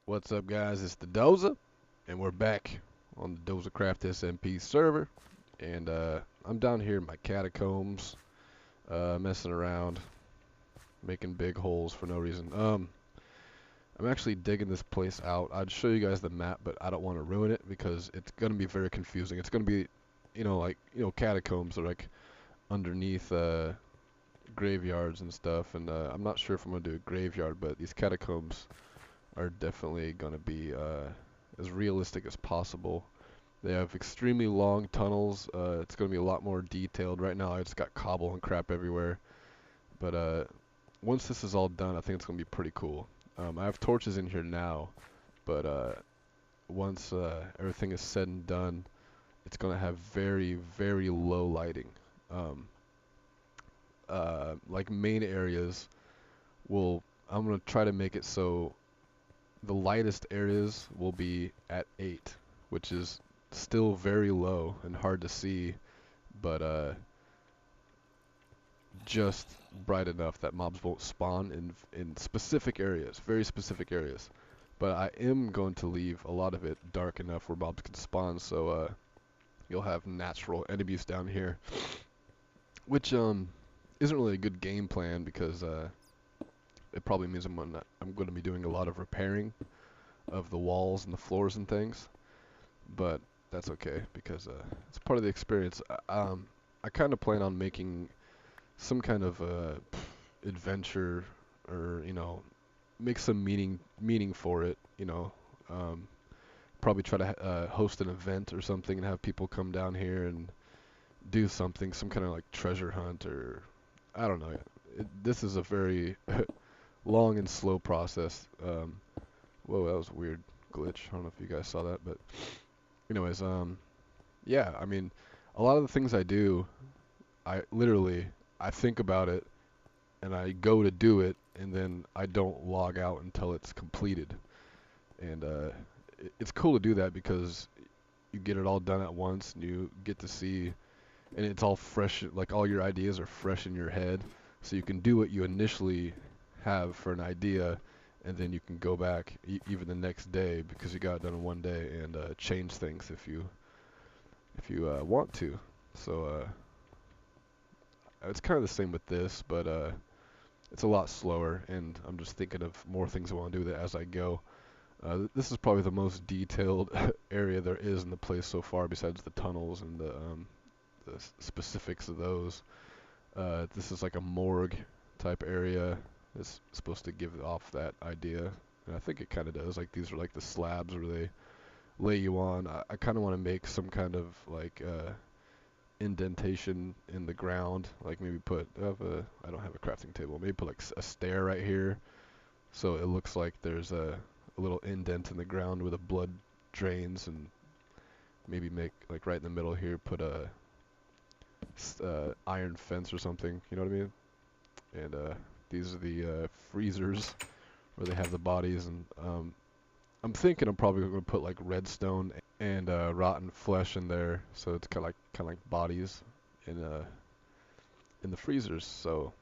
What's up, guys? It's the Doza, and we're back on the Dozacraft SMP server. And I'm down here in my catacombs, messing around, making big holes for no reason. I'm actually digging this place out. I'd show you guys the map, but I don't want to ruin it because it's gonna be very confusing. It's gonna be, catacombs are like underneath graveyards and stuff. And I'm not sure if I'm gonna do a graveyard, but these catacombs are definitely gonna be as realistic as possible. They have extremely long tunnels. It's going to be a lot more detailed. Right now, I just got cobble and crap everywhere. But once this is all done, I think it's going to be pretty cool. I have torches in here now, but once everything is said and done, it's going to have very, very low lighting. Like main areas I'm going to try to make it so the lightest areas will be at 8, which is still very low and hard to see, but just bright enough that mobs won't spawn in specific areas, very specific areas. But I am going to leave a lot of it dark enough where mobs can spawn, so you'll have natural enemies down here, which isn't really a good game plan because it probably means I'm going to be doing a lot of repairing of the walls and the floors and things. But that's okay because it's part of the experience. I kind of plan on making some kind of adventure, or make some meaning for it. Probably try to host an event or something and have people come down here and do something, some kind of like treasure hunt, or I don't know. This is a very long and slow process. Whoa, that was a weird glitch. I don't know if you guys saw that, but anyways, yeah, I mean, a lot of the things I do, I think about it and I go to do it, and then I don't log out until it's completed. And it's cool to do that because you get it all done at once, and you get to see, and it's all fresh, like all your ideas are fresh in your head, so you can do what you initially have for an idea, and then you can go back even the next day because you got it done in one day and change things if you want to. So it's kind of the same with this, but it's a lot slower, and I'm just thinking of more things I want to do with it as I go. This is probably the most detailed area there is in the place so far, besides the tunnels and the specifics of those. This is like a morgue type area. It's supposed to give off that idea, and I think it kind of does. Like these are like the slabs where they lay you on. I kind of want to make some kind of like indentation in the ground, like maybe I don't have a crafting table, maybe put like a stair right here, so it looks like there's a little indent in the ground where the blood drains, and maybe make like right in the middle here put a iron fence or something, you know what I mean? And these are the freezers where they have the bodies, and I'm thinking I'm probably going to put like redstone and rotten flesh in there, so it's kind of like bodies in the freezers. So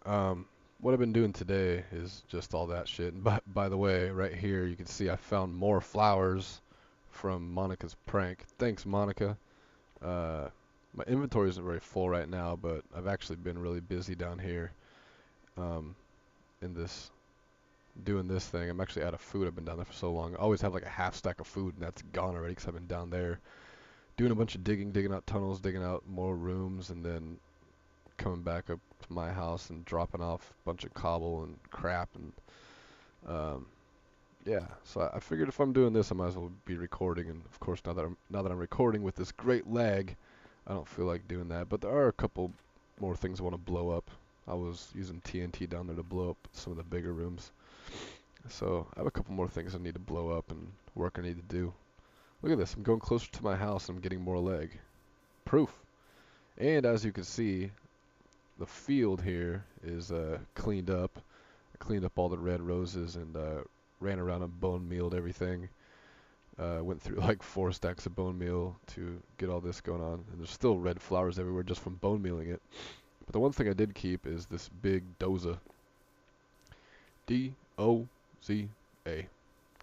what I've been doing today is just all that shit. And by the way, right here you can see I found more flowers from Monica's prank. Thanks, Monica. My inventory isn't very full right now, but I've actually been really busy down here in this doing this thing. I'm actually out of food. I've been down there for so long. I always have like a half stack of food, and that's gone already because I've been down there doing a bunch of digging out tunnels, digging out more rooms, and then coming back up to my house and dropping off a bunch of cobble and crap. And yeah, so I figured if I'm doing this, I might as well be recording. And of course, now that I'm recording with this great lag, I don't feel like doing that. But there are a couple more things I want to blow up. I was using TNT down there to blow up some of the bigger rooms. So I have a couple more things I need to blow up and work I need to do. Look at this, I'm going closer to my house and I'm getting more leg. Proof. And as you can see, the field here is cleaned up. I cleaned up all the red roses and ran around and bone mealed everything. Went through like 4 stacks of bone meal to get all this going on. And there's still red flowers everywhere just from bone mealing it. But the one thing I did keep is this big Doza. D-O-Z-A.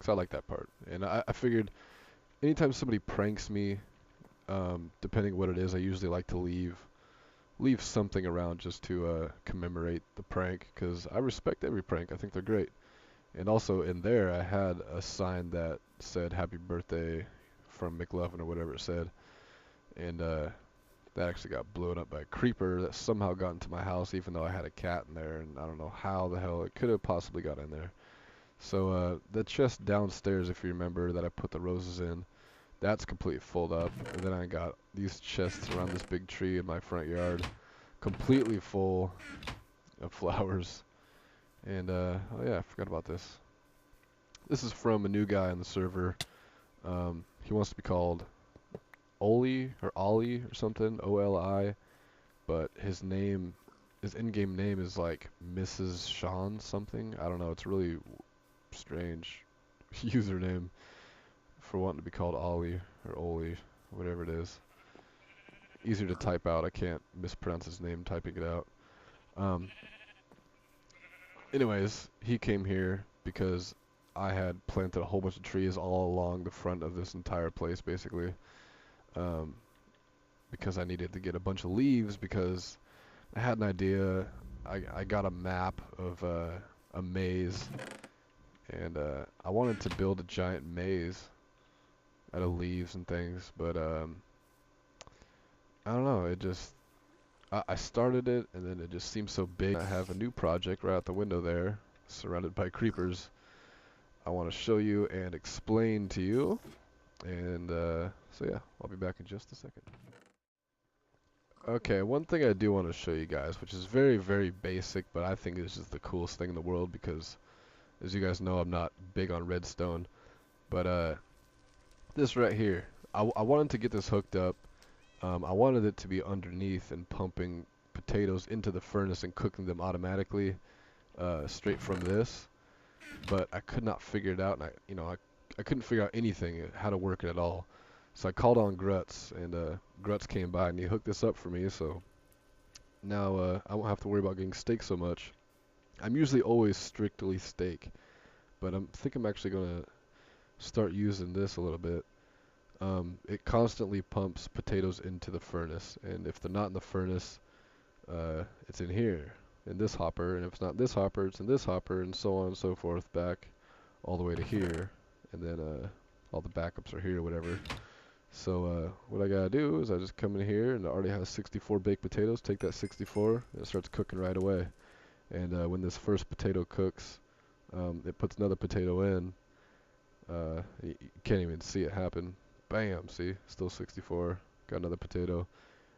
'cause I like that part. And I figured anytime somebody pranks me, depending what it is, I usually like to leave something around just to commemorate the prank, because I respect every prank. I think they're great. And also in there, I had a sign that said "Happy Birthday" from McLovin or whatever it said, and that actually got blown up by a creeper that somehow got into my house, even though I had a cat in there, and I don't know how the hell it could have possibly got in there. So the chest downstairs, if you remember, that I put the roses in, that's completely full up. And then I got these chests around this big tree in my front yard, completely full of flowers. And oh yeah, I forgot about this. This is from a new guy on the server. He wants to be called Oli or Ollie or something, Oli, but his in-game name is like Mrs. Sean something. I don't know. It's really strange username for wanting to be called Ollie or Oli, whatever it is. Easier to type out. I can't mispronounce his name typing it out. Anyways, he came here because I had planted a whole bunch of trees all along the front of this entire place, basically. Because I needed to get a bunch of leaves, because I had an idea. I got a map of a maze, and I wanted to build a giant maze out of leaves and things, but I don't know, it just, I started it, and then it just seemed so big. I have a new project right out the window there, surrounded by creepers. I want to show you and explain to you, and so yeah, I'll be back in just a second. Okay, one thing I do want to show you guys, which is very, very basic, but I think is just the coolest thing in the world, because as you guys know, I'm not big on redstone, but this right here, I wanted to get this hooked up. I wanted it to be underneath and pumping potatoes into the furnace and cooking them automatically, straight from this, but I could not figure it out, and I couldn't figure out anything, how to work it at all. So I called on Gruts, and Gruts came by and he hooked this up for me, so now I won't have to worry about getting steak so much. I'm usually always strictly steak, but I think I'm actually going to start using this a little bit. It constantly pumps potatoes into the furnace, and if they're not in the furnace, it's in here, in this hopper, and if it's not in this hopper, it's in this hopper, and so on and so forth, back all the way to here, and then all the backups are here, whatever. So what I gotta do is I just come in here, and it already has 64 baked potatoes. Take that 64, and it starts cooking right away. And when this first potato cooks, it puts another potato in. You can't even see it happen. Bam, see, still 64. Got another potato,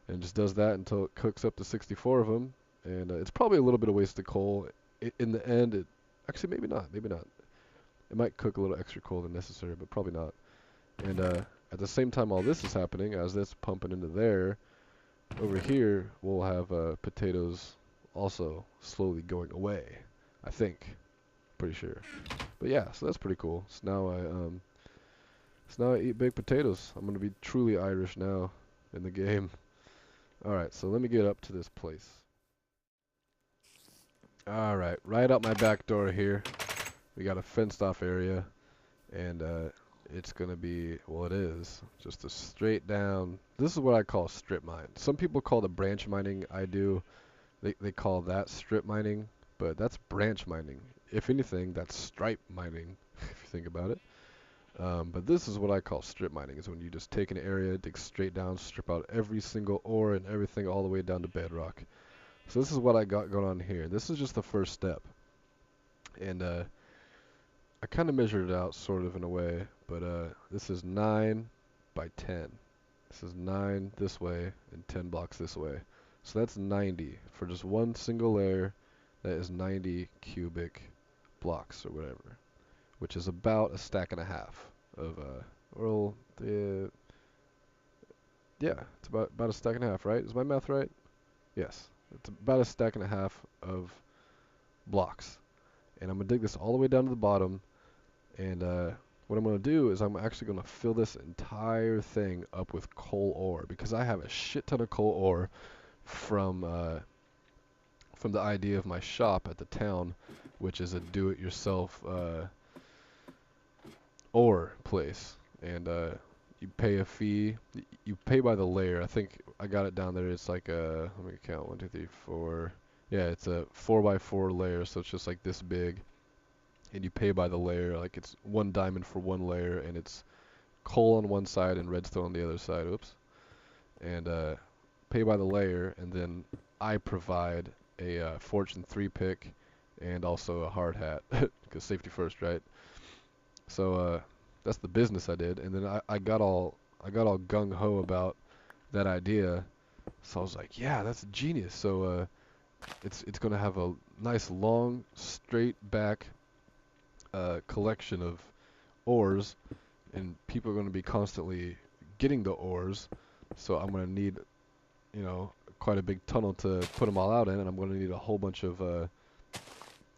and just does that until it cooks up to 64 of them. And it's probably a little bit of wasted coal. In the end, it actually maybe not, maybe not. It might cook a little extra coal than necessary, but probably not. And at the same time all this is happening, as this pumping into there, over here we'll have potatoes also slowly going away. I think, pretty sure. But yeah, so that's pretty cool. So now I eat baked potatoes. I'm gonna be truly Irish now in the game. All right, so let me get up to this place. All right, right out my back door here, we got a fenced off area, and it's gonna be, well, it is just a straight down. This is what I call strip mine. Some people call the branch mining. I do. They call that strip mining, but that's branch mining. If anything, that's stripe mining, if you think about it. But this is what I call strip mining. Is when you just take an area, dig straight down, strip out every single ore and everything all the way down to bedrock. So this is what I got going on here. This is just the first step, and I kind of measured it out sort of in a way, but this is 9 by 10. This is 9 this way and 10 blocks this way. So that's 90 for just one single layer. That is 90 cubic blocks or whatever, which is about a stack and a half of well, yeah, it's about a stack and a half, right? Is my math right? Yes, it's about a stack and a half of blocks. And I'm gonna dig this all the way down to the bottom. And what I'm going to do is I'm actually going to fill this entire thing up with coal ore, because I have a shit ton of coal ore from the idea of my shop at the town, which is a do-it-yourself place, and you pay a fee. You pay by the layer. I think I got it down there. It's like a, let me count, 1, 2, 3, 4. Yeah, it's a 4x4 layer, so it's just like this big, and you pay by the layer. Like it's 1 diamond for 1 layer, and it's coal on one side and redstone on the other side. Oops. And pay by the layer, and then I provide a Fortune 3 pick and also a hard hat, because safety first, right? So that's the business I did, and then I got all gung ho about that idea. So I was like, yeah, that's genius. So it's gonna have a nice long straight back collection of ores, and people are gonna be constantly getting the ores. So I'm gonna need, you know, quite a big tunnel to put them all out in, and I'm gonna need a whole bunch of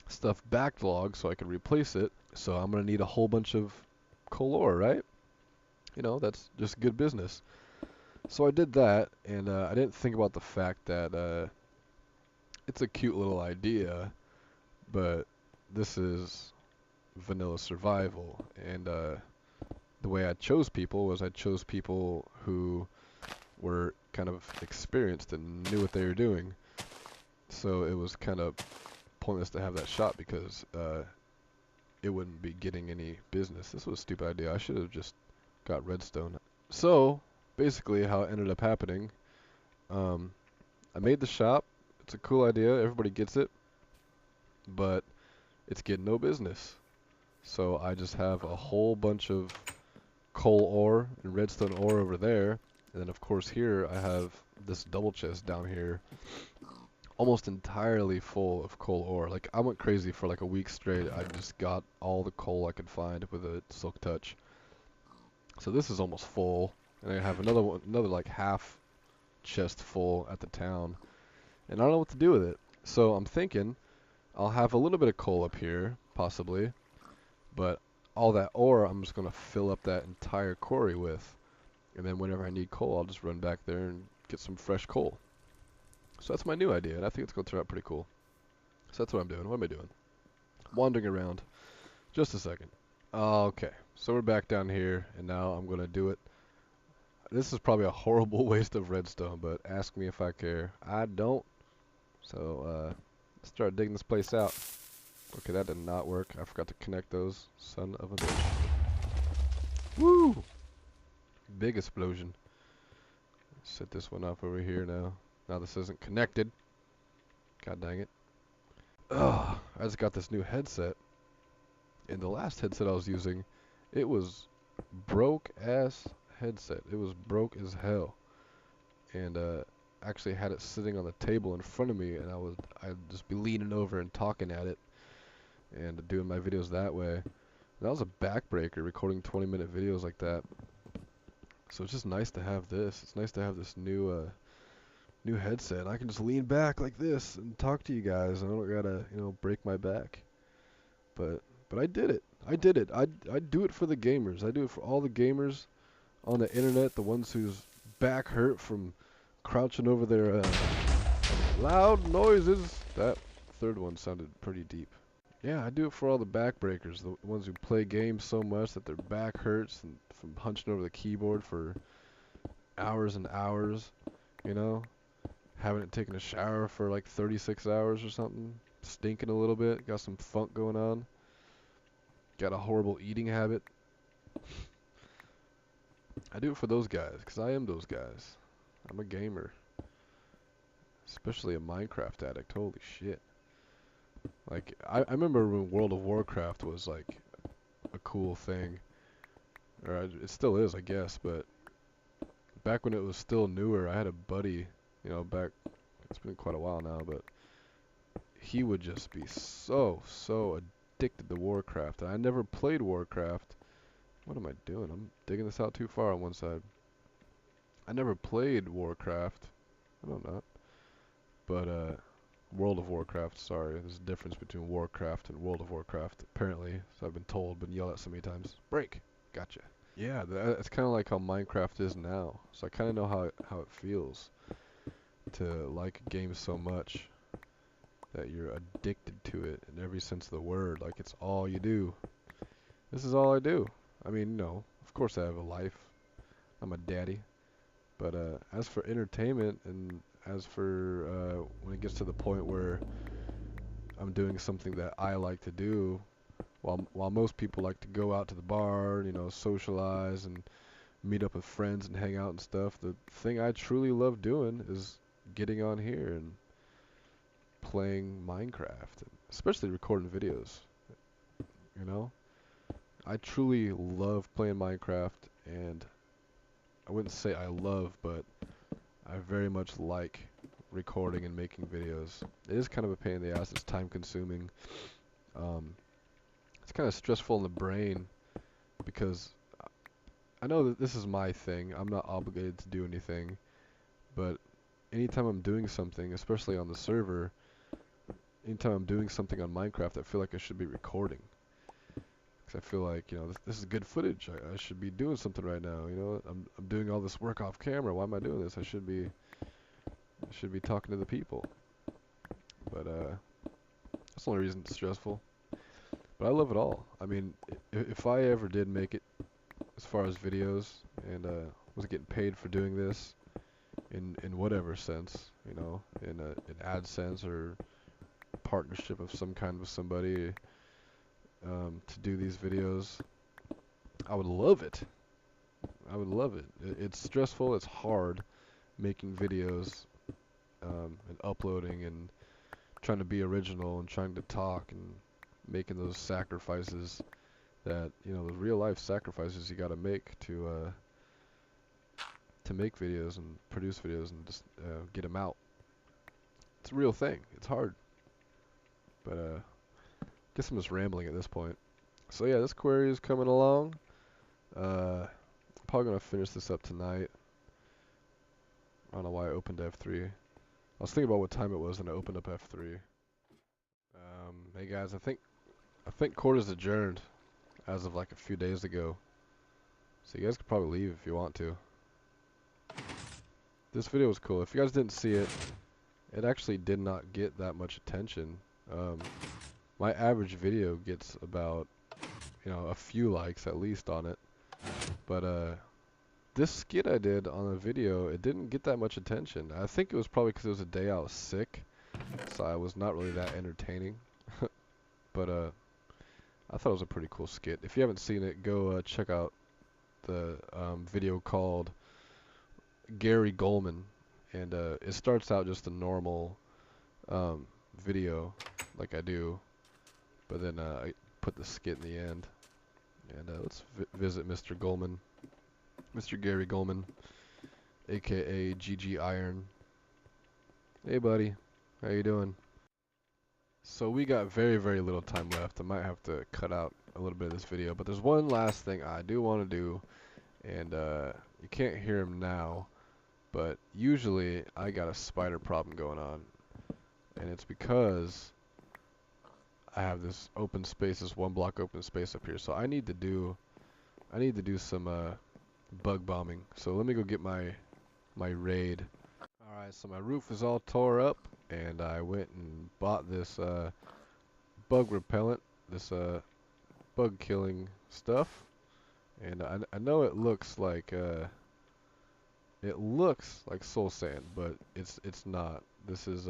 stuff backlogged so I can replace it. So I'm gonna need a whole bunch of coal ore, right? You know, that's just good business. So I did that, and I didn't think about the fact that it's a cute little idea, but this is vanilla survival, and the way I chose people was I chose people who were kind of experienced and knew what they were doing. So it was kind of pointless to have that shot because it wouldn't be getting any business. This was a stupid idea. I should have just got redstone. So basically how it ended up happening, I made the shop. It's a cool idea. Everybody gets it. But it's getting no business. So I just have a whole bunch of coal ore and redstone ore over there. And then of course here I have this double chest down here almost entirely full of coal ore. Like I went crazy for like a week straight. I just got all the coal I could find with a silk touch. So this is almost full. And I have another one, another like half chest full at the town. And I don't know what to do with it. So I'm thinking I'll have a little bit of coal up here, possibly. But all that ore I'm just going to fill up that entire quarry with. And then whenever I need coal, I'll just run back there and get some fresh coal. So that's my new idea, and I think it's going to turn out pretty cool. So that's what I'm doing. What am I doing? Wandering around. Just a second. Okay, so we're back down here, and now I'm going to do it. This is probably a horrible waste of redstone, but ask me if I care. I don't. So, let's start digging this place out. Okay, that did not work. I forgot to connect those. Son of a bitch. Woo! Big explosion. Set this one up over here now. Now this isn't connected. God dang it. Ugh, I just got this new headset. And the last headset I was using, it was broke ass headset. It was broke as hell. And actually had it sitting on the table in front of me, and I'd just be leaning over and talking at it and doing my videos that way. And that was a backbreaker, recording 20-minute videos like that. So it's just nice to have this. It's nice to have this new headset. I can just lean back like this and talk to you guys. I don't gotta, break my back. But I did it. I did it. I do it for the gamers. I do it for all the gamers on the internet, the ones whose back hurt from crouching over their loud noises. That third one sounded pretty deep. Yeah, I do it for all the backbreakers, the ones who play games so much that their back hurts and from punching over the keyboard for hours and hours, you know? Haven't taken a shower for like 36 hours or something. Stinking a little bit. Got some funk going on. Got a horrible eating habit. I do it for those guys, because I am those guys. I'm a gamer. Especially a Minecraft addict. Holy shit. Like, I remember when World of Warcraft was like a cool thing. Or it still is, I guess, but back when it was still newer, I had a buddy, back, it's been quite a while now, but he would just be so addicted to Warcraft. And I never played Warcraft. What am I doing? I'm digging this out too far on one side. I never played Warcraft. I don't know. But, World of Warcraft, sorry. There's a difference between Warcraft and World of Warcraft, apparently. So I've been told, been yelled at so many times. Break! Gotcha. Yeah, it's kind of like how Minecraft is now. So I kind of know how it feels to like a game so much that you're addicted to it in every sense of the word. Like it's all you do. This is all I do. I mean, no, of course I have a life. I'm a daddy. But as for entertainment and as for when it gets to the point where I'm doing something that I like to do, while most people like to go out to the bar, you know, socialize and meet up with friends and hang out and stuff, the thing I truly love doing is getting on here and playing Minecraft, especially recording videos. You know, I truly love playing Minecraft, and I wouldn't say I love, but I very much like recording and making videos. It is kind of a pain in the ass. It's time consuming. Um, it's kind of stressful in the brain because I know that this is my thing. I'm not obligated to do anything, but anytime I'm doing something, especially on the server, anytime I'm doing something on Minecraft, I feel like I should be recording. Because I feel like, you know, this is good footage. I should be doing something right now. You know, I'm doing all this work off camera. Why am I doing this? I should be talking to the people. But that's the only reason it's stressful. But I love it all. I mean, if I ever did make it as far as videos and was getting paid for doing this in whatever sense, you know, in AdSense or partnership of some kind with somebody to do these videos, I would love it. I would love it. It's stressful. It's hard making videos and uploading and trying to be original and trying to talk and making those sacrifices that, you know, the real life sacrifices you got to make to make videos and produce videos and just get them out. It's a real thing. It's hard. But guess I'm just rambling at this point. So yeah, this query is coming along. I'm probably gonna finish this up tonight. I don't know why I opened F3. I was thinking about what time it was and I opened up F3. Hey guys, I think court is adjourned as of like a few days ago. So you guys could probably leave if you want to. This video was cool. If you guys didn't see it, it actually did not get that much attention. My average video gets about, you know, a few likes at least on it. But this skit I did on a video, it didn't get that much attention. I think it was probably because it was a day I was sick, so I was not really that entertaining. But I thought it was a pretty cool skit. If you haven't seen it, go check out the video called Gary Goldman, and it starts out just a normal video like I do, but then I put the skit in the end. And let's visit Mr. Goldman, Mr. Gary Goldman, aka GG Iron. Hey buddy, how you doing? So we got very, very little time left. I might have to cut out a little bit of this video, but there's one last thing I do want to do, and you can't hear him now, but usually I got a spider problem going on, and it's because I have this open space, this one block open space up here. So I need to do some bug bombing. So let me go get my raid. All right, so my roof is all tore up, and I went and bought this bug repellent, this bug killing stuff, and I know it looks like soul sand, but it's not. This is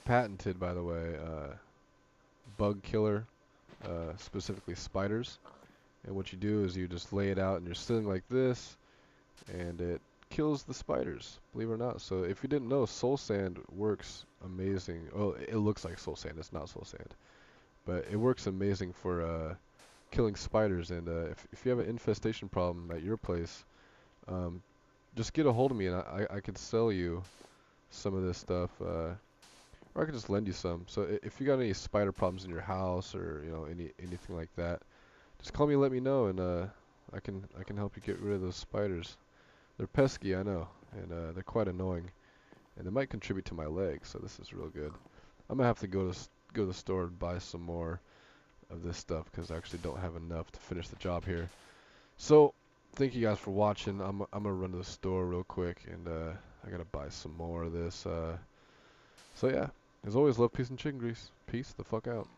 patented, by the way, bug killer, specifically spiders. And what you do is you just lay it out in your ceiling like this, and it kills the spiders, believe it or not. So if you didn't know, soul sand works amazing. Oh, it looks like soul sand. It's not soul sand, but it works amazing for killing spiders. And if you have an infestation problem at your place, just get a hold of me, and I could sell you some of this stuff. Or I could just lend you some. So if you got any spider problems in your house, or you know anything like that, just call me and let me know, and I can help you get rid of those spiders. They're pesky, I know, and they're quite annoying, and they might contribute to my leg. So this is real good. I'm gonna have to go to the store and buy some more of this stuff because I actually don't have enough to finish the job here. So thank you guys for watching. I'm gonna run to the store real quick, and I gotta buy some more of this. So yeah. As always, love, peace, and chicken grease. Peace the fuck out.